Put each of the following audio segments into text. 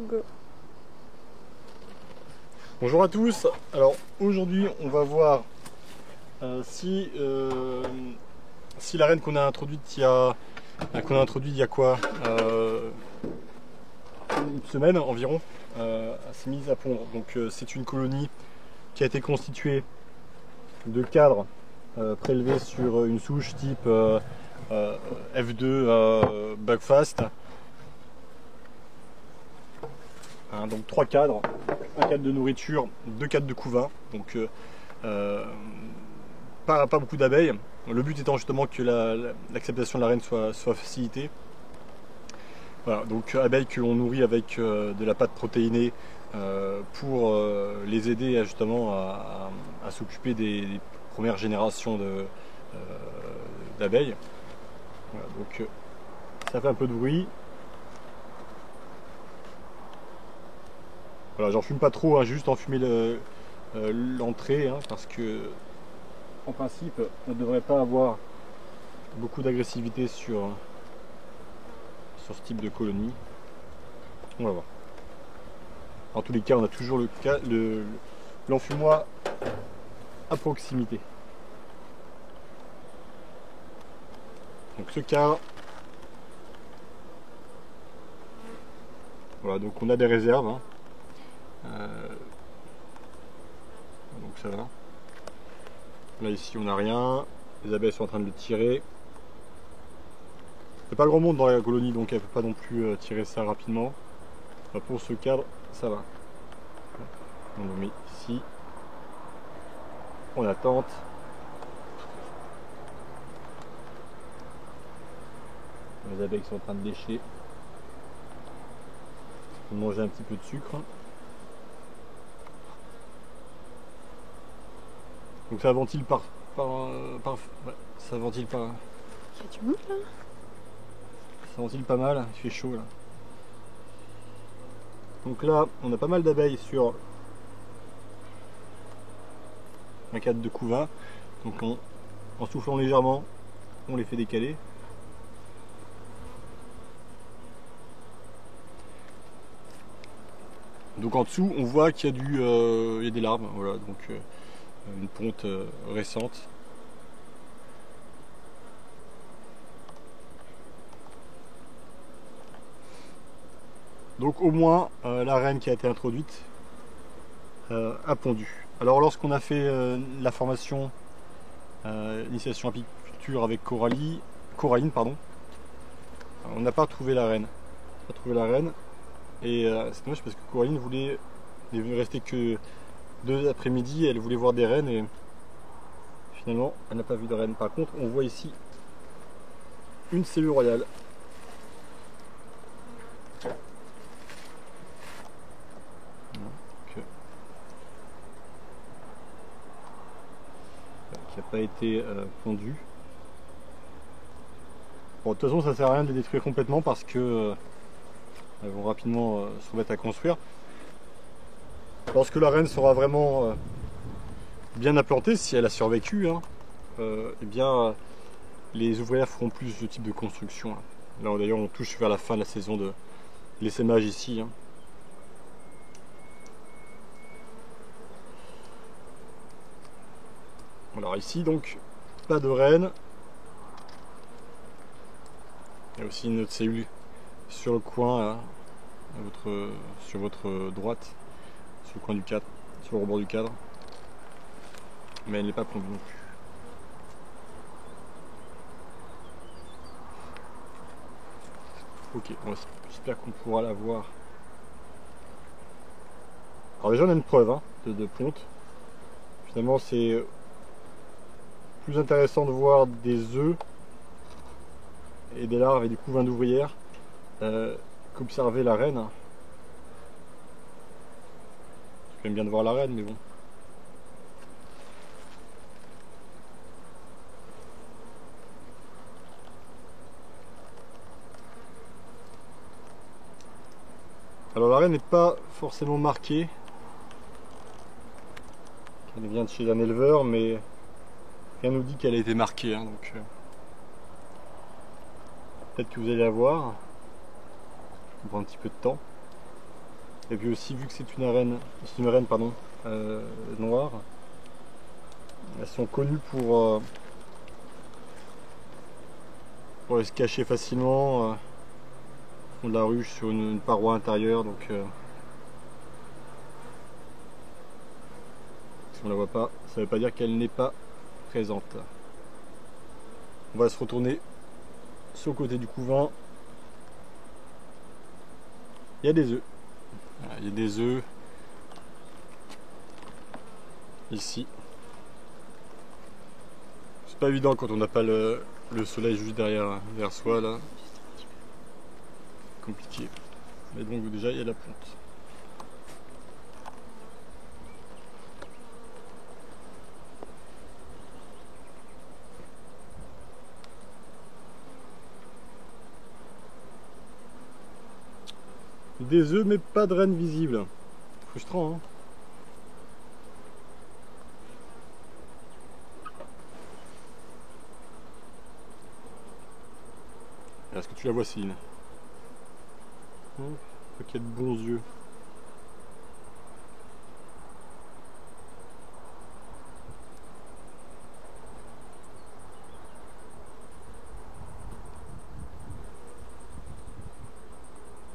Go. Bonjour à tous. Alors aujourd'hui on va voir si la reine qu'on a introduite il y a quoi une semaine environ s'est mise à pondre. Donc c'est une colonie qui a été constituée de cadres prélevés sur une souche type F2 Buckfast. Donc 3 cadres, un cadre de nourriture, 2 cadres de couvain, donc pas beaucoup d'abeilles. Le but étant justement que l'acceptation de la reine soit facilitée. Voilà, donc abeilles que l'on nourrit avec de la pâte protéinée pour les aider justement à s'occuper des premières générations d'abeilles. Voilà, donc ça fait un peu de bruit. Voilà, j'en fume pas trop, j'ai juste enfumé l'entrée, parce que en principe on ne devrait pas avoir beaucoup d'agressivité sur ce type de colonie. On va voir. En tous les cas, on a toujours l'enfumoir à proximité. Donc ce cas, voilà, donc on a des réserves. Donc ça va. Là ici on n'a rien. Les abeilles sont en train de le tirer. Il n'y a pas grand monde dans la colonie, donc elle ne peut pas non plus tirer ça rapidement. Enfin, pour ce cadre, ça va. On le met ici. On attente. Les abeilles sont en train de lécher. On manger un petit peu de sucre. Donc ça ventile ça ventile par. Il y a du monde là? Ça ventile pas mal, il fait chaud là. Donc là, on a pas mal d'abeilles sur un cadre de couvain. Donc en soufflant légèrement, on les fait décaler. Donc en dessous, on voit qu'il y a il y a des larves, voilà, donc une ponte récente. Donc au moins la reine qui a été introduite a pondu. Alors lorsqu'on a fait la formation initiation apiculture avec Coraline, on n'a pas trouvé la reine. Et c'est dommage parce que Coraline voulait rester que 2 après-midi, elle voulait voir des reines et finalement elle n'a pas vu de reine. Par contre on voit ici une cellule royale. Qui n'a pas été pondue. Bon, de toute façon ça sert à rien de les détruire complètement parce que elles vont rapidement se remettre à construire. Lorsque la reine sera vraiment bien implantée, si elle a survécu, eh bien les ouvrières feront plus ce type de construction. Là d'ailleurs on touche vers la fin de la saison de l'essaimage ici. Alors ici donc pas de reine. Il y a aussi une autre cellule sur le coin là, sur votre droite, sur le coin du cadre, sur le rebord du cadre. Mais elle n'est pas pondue non plus. Ok, bon, j'espère qu'on pourra la voir. Alors déjà on a une preuve de ponte. Finalement c'est plus intéressant de voir des œufs et des larves et des couvains d'ouvrières qu'observer la reine. J'aime bien de voir la reine, mais bon. Alors la reine n'est pas forcément marquée. Elle vient de chez un éleveur, mais rien nous dit qu'elle a été marquée. Donc peut-être que vous allez la voir. Ça prend un petit peu de temps. Et puis aussi, vu que c'est une reine pardon, noire, elles sont connues pour se cacher facilement au fond de la ruche sur une paroi intérieure. Donc si on la voit pas, ça veut pas dire qu'elle n'est pas présente. On va se retourner sur le côté du couvain. Il y a des œufs. Voilà, il y a des œufs ici. C'est pas évident quand on n'a pas le soleil juste derrière soi là. Compliqué. Mais donc déjà il y a la plante. Des œufs mais pas de reine visible. Frustrant hein. Est-ce que tu la vois Céline? Faut qu'il y ait de bons yeux.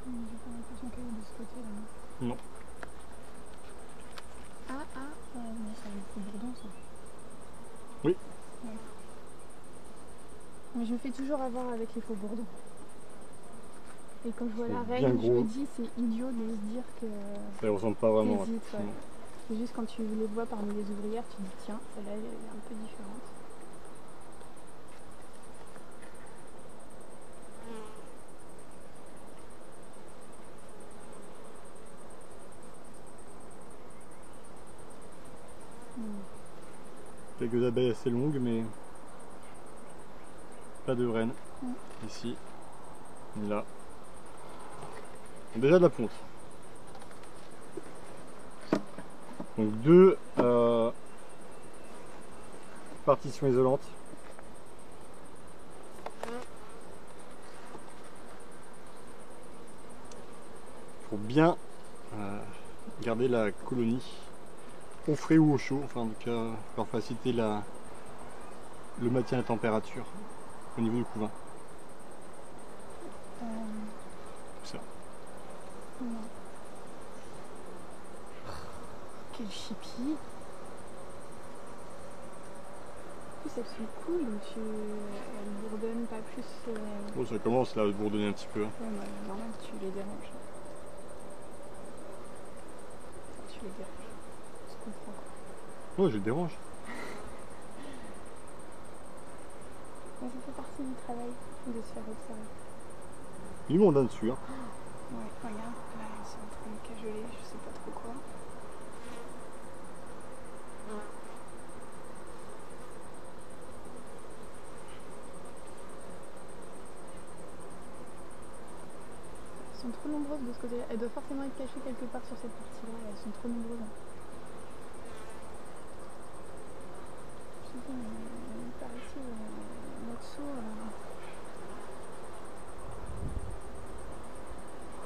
J'ai pas l'impression qu'elle est de ce côté-là. Non. Mais c'est un faux bourdon ça. Oui. Ouais. Mais je me fais toujours avoir avec les faux bourdons. Et quand je vois la reine, je me dis c'est idiot de se dire que. Ça ressemble pas vraiment. Ouais. C'est juste quand tu les vois parmi les ouvrières, tu te dis tiens, celle-là elle est un peu différente. Quelques abeilles assez longues, mais pas de reine. Ici, là. Déjà de la ponte. Donc deux partitions isolantes. Pour bien garder la colonie au frais ou au chaud, enfin en tout cas pour faciliter le maintien à température au niveau du couvain. Ça. Non. Quel chippie. En plus elles sont cool, donc elles bourdonnent pas plus. Bon, ça commence là à bourdonner un petit peu. Ouais, bah, normal, tu les déranges. Tu les déranges. Je comprends. Ouais, je le dérange. Mais ça fait partie du travail de se faire observer. Il y a du monde là-dessus. Hein. Ouais, regarde, là ils sont en train de cajoler, je sais pas trop quoi. Elles sont trop nombreuses de ce côté-là. Elles doivent forcément être cachées quelque part sur cette partie-là. Elles sont trop nombreuses. Je sais pas, mais par ici, là-dessous.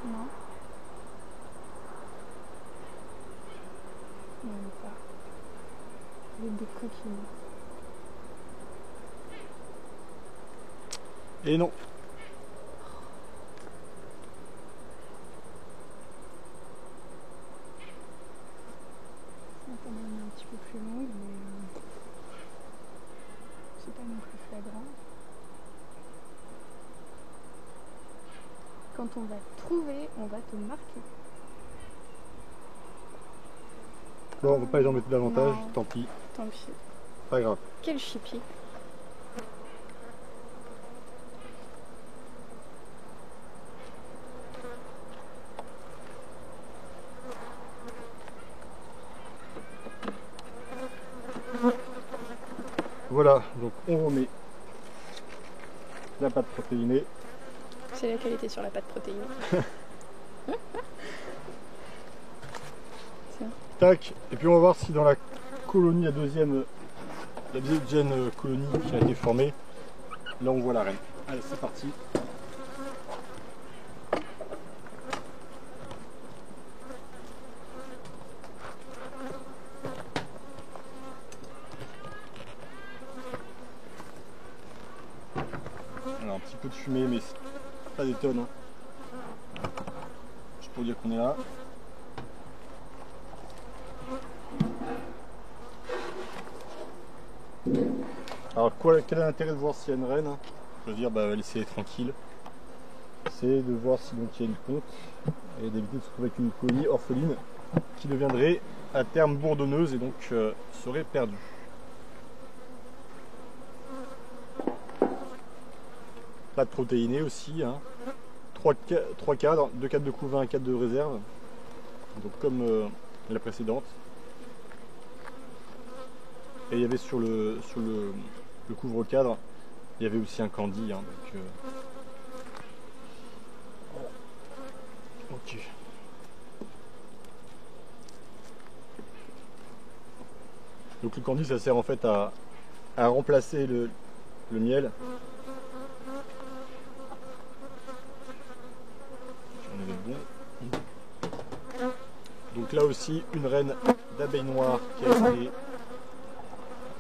Non. Non, pas. Avec des coquilles. Et non. On est un petit peu plus longue, mais c'est pas non plus flagrant. Quand on va te trouver, on va te marquer. Bon, on va pas les embêter davantage, Non. tant pis. Tant pis. Pas grave. Quel chippie. Voilà, donc on remet la pâte protéinée. C'est la qualité sur la pâte protéinée. Tac, et puis on va voir si dans la colonie, la deuxième colonie qui a été formée, là on voit la reine. Allez, c'est parti. de fumée, mais pas des tonnes. Hein. Juste pour dire qu'on est là. Alors quel est l'intérêt de voir s'il y a une reine, hein? Je veux dire, laisser tranquille. C'est de voir si donc il y a une ponte et d'éviter de se retrouver avec une colonie orpheline qui deviendrait à terme bourdonneuse et donc serait perdue. Pas de protéinés aussi, hein. 3 cadres, 2 cadres de couvain, 1 cadre de réserve. Donc comme la précédente. Et il y avait sur le couvre-cadre, il y avait aussi un candy. Hein, donc, ok. Donc le candy, ça sert en fait à remplacer le miel. On est bon. Donc là aussi, une reine d'abeille noire qui a été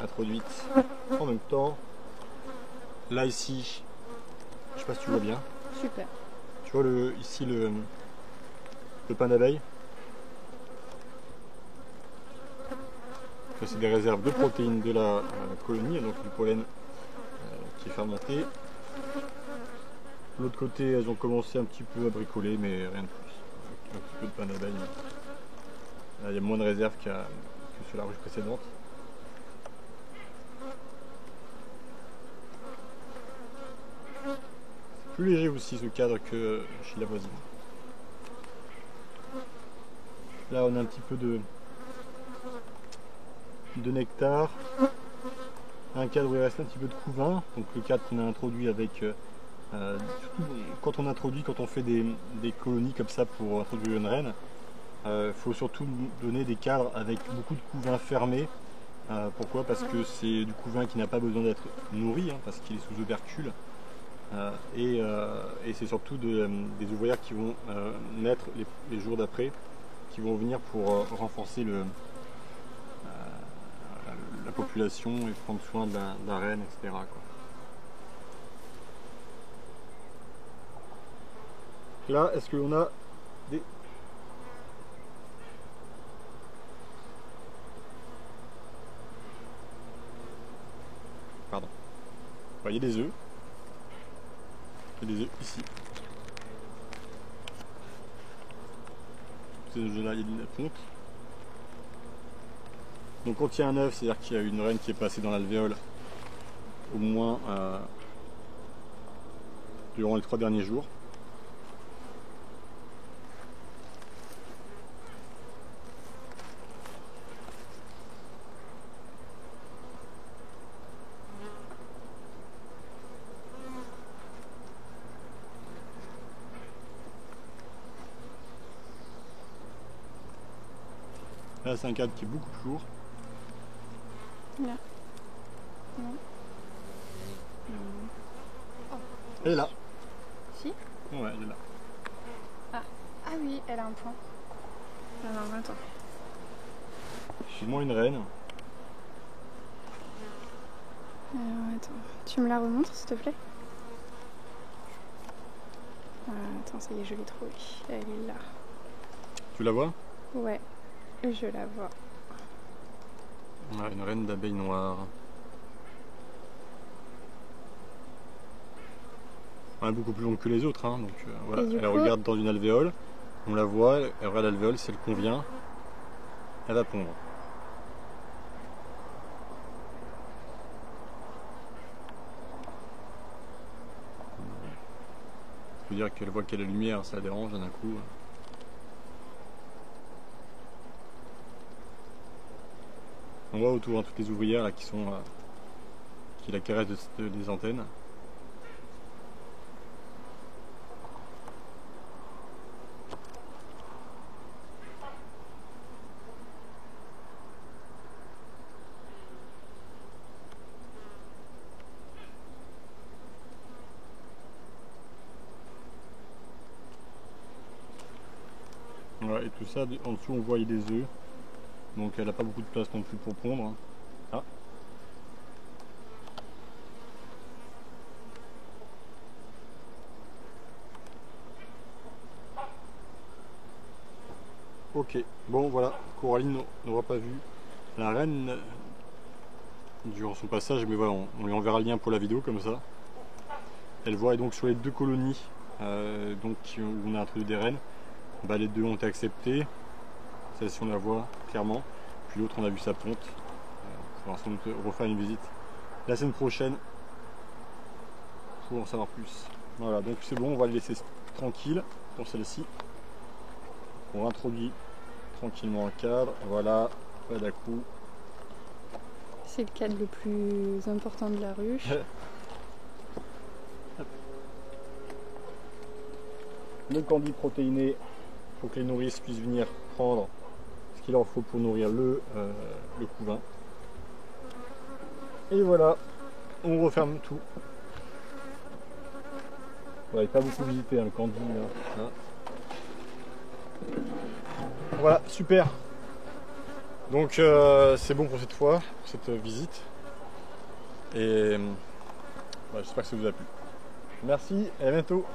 introduite en même temps. Là ici, je sais pas si tu vois bien. Super. Tu vois ici le pain d'abeille. C'est des réserves de protéines de la colonie, donc du pollen qui est fermenté. De l'autre côté, elles ont commencé un petit peu à bricoler, mais rien de plus. Un petit peu de pain d'abeille. Il y a moins de réserves que sur la ruche précédente. Plus léger aussi ce cadre que chez la voisine. Là on a un petit peu de nectar. Un cadre où il reste un petit peu de couvain. Donc le cadre qu'on a introduit avec... quand on fait des colonies comme ça pour introduire une reine, il faut surtout donner des cadres avec beaucoup de couvain fermé. Pourquoi? Parce que c'est du couvain qui n'a pas besoin d'être nourri, hein, parce qu'il est sous opercule. Et c'est surtout des ouvrières qui vont naître les jours d'après, qui vont venir pour renforcer la population et prendre soin de la reine, etc. quoi. Là, est-ce que l'on a des... Pardon. Vous voyez des œufs. Il y a des œufs ici. Ces œufs-là, il y a de la ponte. Donc quand il y a un œuf, c'est-à-dire qu'il y a une reine qui est passée dans l'alvéole au moins durant les 3 derniers jours. Là, c'est un cadre qui est beaucoup plus lourd. Là. Non. Elle est là. Si? Ouais, elle est là. Ah oui, elle a un point. Alors attends. Chez moi, une reine. Alors attends. Tu me la remontres s'il te plaît? Attends, ça y est, je l'ai trouvée. Elle est là. Tu la vois? Ouais, je la vois. Ouais, une reine d'abeille noire. Elle est beaucoup plus longue que les autres, hein, donc voilà. Elle regarde dans une alvéole, on la voit, elle regarde l'alvéole, si elle convient, elle va pondre. Ça veut dire qu'elle voit qu'il y a la lumière, ça la dérange d'un coup. On voit autour toutes les ouvrières là, qui la caressent des antennes. Voilà, et tout ça, en dessous on voit des œufs. Donc elle n'a pas beaucoup de place non plus pour pondre. Ah. Ok, bon voilà, Coraline n'aura pas vu la reine durant son passage, mais voilà, on lui enverra le lien pour la vidéo comme ça. Elle voit, et donc sur les 2 colonies donc, où on a introduit des rennes, bah, les 2 ont été acceptées. Celle-ci on la voit clairement, puis l'autre on a vu sa ponte. On va sans doute refaire une visite la semaine prochaine pour en savoir plus. Voilà, donc c'est bon, on va les laisser tranquilles pour celle-ci. On introduit tranquillement un cadre, voilà, pas d'à-coup. C'est le cadre le plus important de la ruche. Le candy protéiné, pour que les nourrices puissent venir prendre ce qu'il leur faut pour nourrir le couvain. Et voilà, on referme tout. Vous n'avez pas beaucoup visité hein, le candy. Hein. Voilà, super. Donc c'est bon pour cette fois, pour cette visite. Et j'espère que ça vous a plu. Merci et à bientôt.